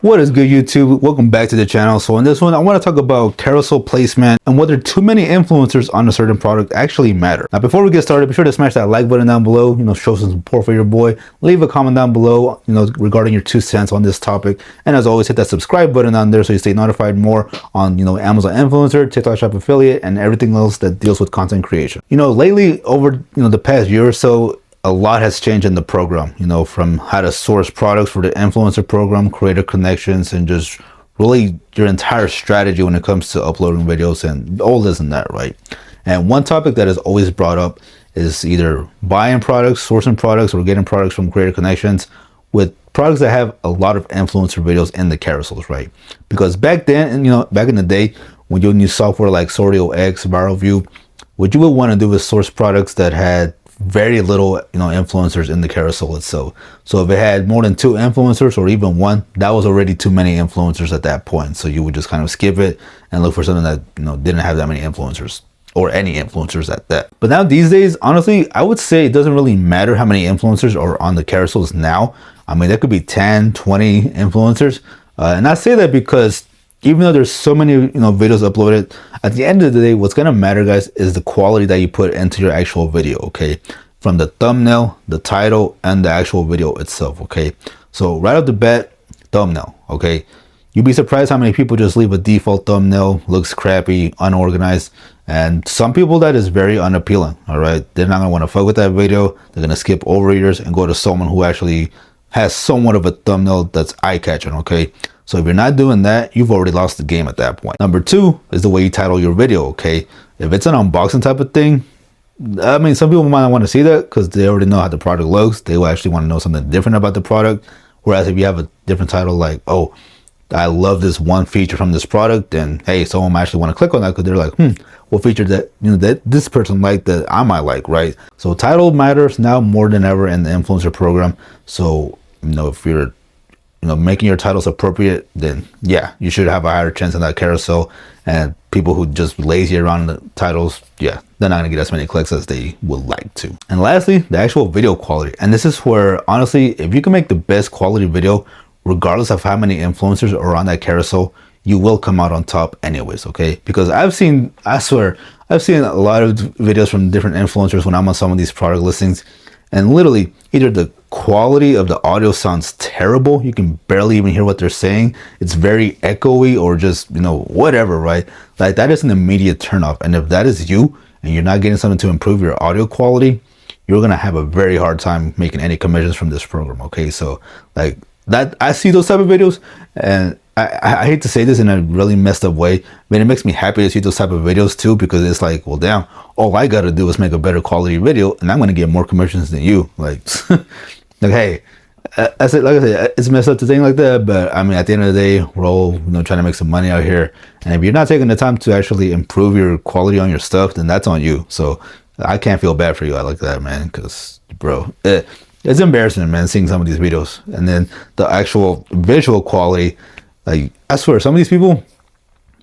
What is good, YouTube? Welcome back to the channel. So in this one, I want to talk about carousel placement and whether too many influencers on a certain product actually matter. Now, before we get started, be sure to smash that like button down below, show some support for your boy. Leave a comment down below, regarding your 2 cents on this topic. And as always, hit that subscribe button down there so you stay notified more on, Amazon influencer, TikTok shop affiliate, and everything else that deals with content creation. Lately over, the past year or so, a lot has changed in the program, from how to source products for the influencer program, creator connections, and just really your entire strategy when it comes to uploading videos and all this and that, right? And one topic that is always brought up is either buying products, sourcing products, or getting products from creator connections with products that have a lot of influencer videos in the carousels, right? Because back then, back in the day, when you use software like Sortio X, Viral View, what you would want to do is source products that had very little influencers in the carousel itself. So if it had more than 2 influencers or even 1, that was already too many influencers at that point. So you would just kind of skip it and look for something that didn't have that many influencers or any influencers at that. But now these days, honestly, I would say it doesn't really matter how many influencers are on the carousels now. I mean, there could be 10, 20 influencers, and I say that because even though there's so many videos uploaded, at the end of the day, what's gonna matter, guys, is the quality that you put into your actual video. Okay, from the thumbnail, the title, and the actual video itself. Okay, so right off the bat, thumbnail. Okay, you'd be surprised how many people just leave a default thumbnail, looks crappy, unorganized, and some people that is very unappealing. All right, they're not gonna want to fuck with that video. They're gonna skip over yours and go to someone who actually has somewhat of a thumbnail that's eye-catching. Okay, so if you're not doing that, you've already lost the game at that point. Number 2 is the way you title your video. Okay, if it's an unboxing type of thing, I mean, some people might not want to see that because they already know how the product looks. They will actually want to know something different about the product. Whereas if you have a different title like, oh, I love this one feature from this product, then hey, someone might actually want to click on that because they're like, what feature that that this person liked that I might like, right? So title matters now more than ever in the influencer program. So if you're making your titles appropriate, then yeah, you should have a higher chance in that carousel. And people who just lazy around the titles, yeah, they're not gonna get as many clicks as they would like to. And lastly, the actual video quality. And this is where, honestly, if you can make the best quality video, regardless of how many influencers are on that carousel, you will come out on top anyways. Okay, because I swear I've seen a lot of videos from different influencers when I'm on some of these product listings, and literally either the quality of the audio sounds terrible, you can barely even hear what they're saying, it's very echoey, or just whatever, right? Like, that is an immediate turnoff. And if that is you and you're not getting something to improve your audio quality, you're gonna have a very hard time making any commissions from this program. Okay, so like that, I see those type of videos, and I hate to say this in a really messed up way, but it makes me happy to see those type of videos too, because it's like, well, damn, all I gotta do is make a better quality video and I'm gonna get more commissions than you. Like, like, hey, I said, like I said, it's messed up to think like that, but I mean, at the end of the day, we're all trying to make some money out here, and if you're not taking the time to actually improve your quality on your stuff, then that's on you. So I can't feel bad for you. I like that, man, because bro, it's embarrassing, man, seeing some of these videos, and then the actual visual quality. Like, I swear, some of these people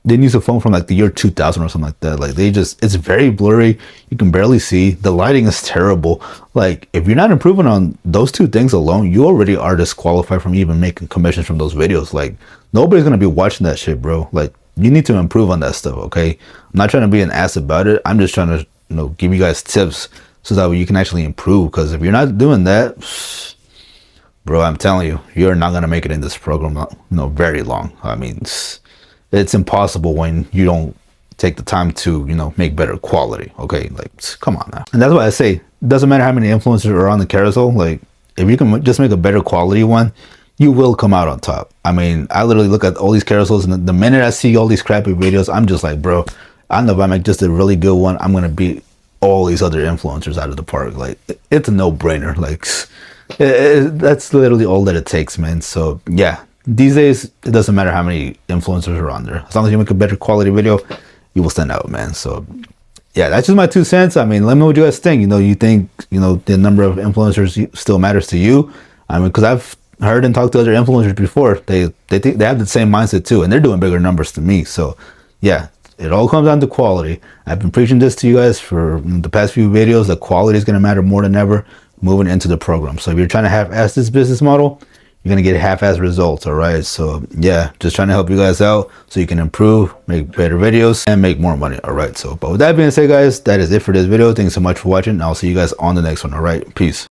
didn't use a phone from like the year 2000 or something like that. Like, it's very blurry. You can barely see. The lighting is terrible. Like, if you're not improving on those 2 things alone, you already are disqualified from even making commissions from those videos. Like, nobody's going to be watching that shit, bro. Like, you need to improve on that stuff, okay? I'm not trying to be an ass about it. I'm just trying to, give you guys tips so that you can actually improve. Because if you're not doing that, bro, I'm telling you, you're not gonna make it in this program, very long. I mean, it's impossible when you don't take the time to, make better quality. Okay, like, come on now. And that's why I say, it doesn't matter how many influencers are on the carousel. Like, if you can just make a better quality one, you will come out on top. I mean, I literally look at all these carousels, and the minute I see all these crappy videos, I'm just like, bro, I know if I make just a really good one, I'm gonna beat all these other influencers out of the park. Like, it's a no-brainer. Like, that's literally all that it takes, man. So yeah, these days it doesn't matter how many influencers are on there. As long as you make a better quality video, you will stand out, man. So yeah, that's just my 2 cents. I mean, let me know what you guys think. You think the number of influencers still matters to you? I mean, because I've heard and talked to other influencers before, they think they have the same mindset too, and they're doing bigger numbers to me. So yeah, it all comes down to quality. I've been preaching this to you guys for the past few videos. The quality is going to matter more than ever moving into the program. So if you're trying to have this business model, you're gonna get half-ass results. All right, so yeah, just trying to help you guys out so you can improve, make better videos, and make more money. All right, so but with that being said, guys, that is it for this video. Thanks so much for watching. I'll see you guys on the next one. All right, peace.